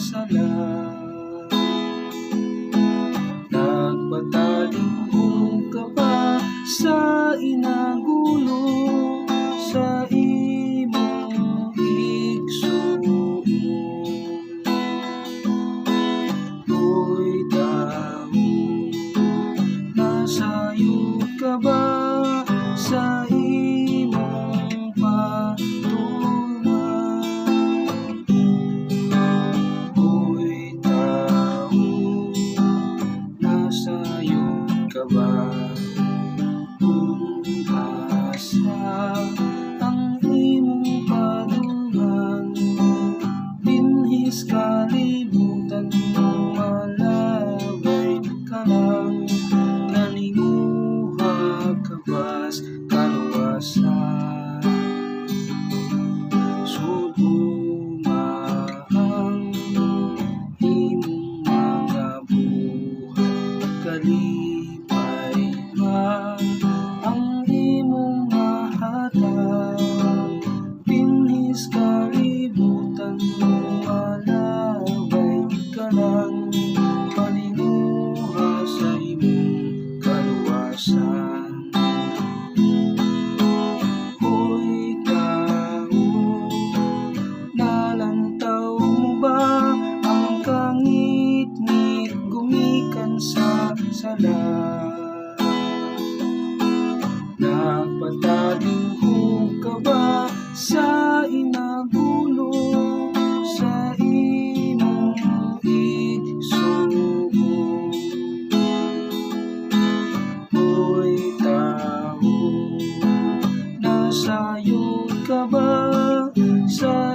sala. Nagpatalinghong ka ba sa inagulo sa imong igsuon? Hoy tao, nasayod ka ba sa imong patungan? Hoy tao, nasayod ka ba? Kung asa ang imong padungan, binhis kalibutan mo, malabay ka lang, naninguha ka ba's kaluwasan. Sudumang imong mga buhat, kalipay ba ang imong mahatag? Binhis kalibutan mo, malabay ka lang, paninguha sa imong kaluwasan. Hoy tao, nalantaw mo ba ang kangit-ngit gumikan sa sala? Nagpatalinghong ka ba sa inagulo sa imong igsuon? Hoy tao, nasayod ka ba sa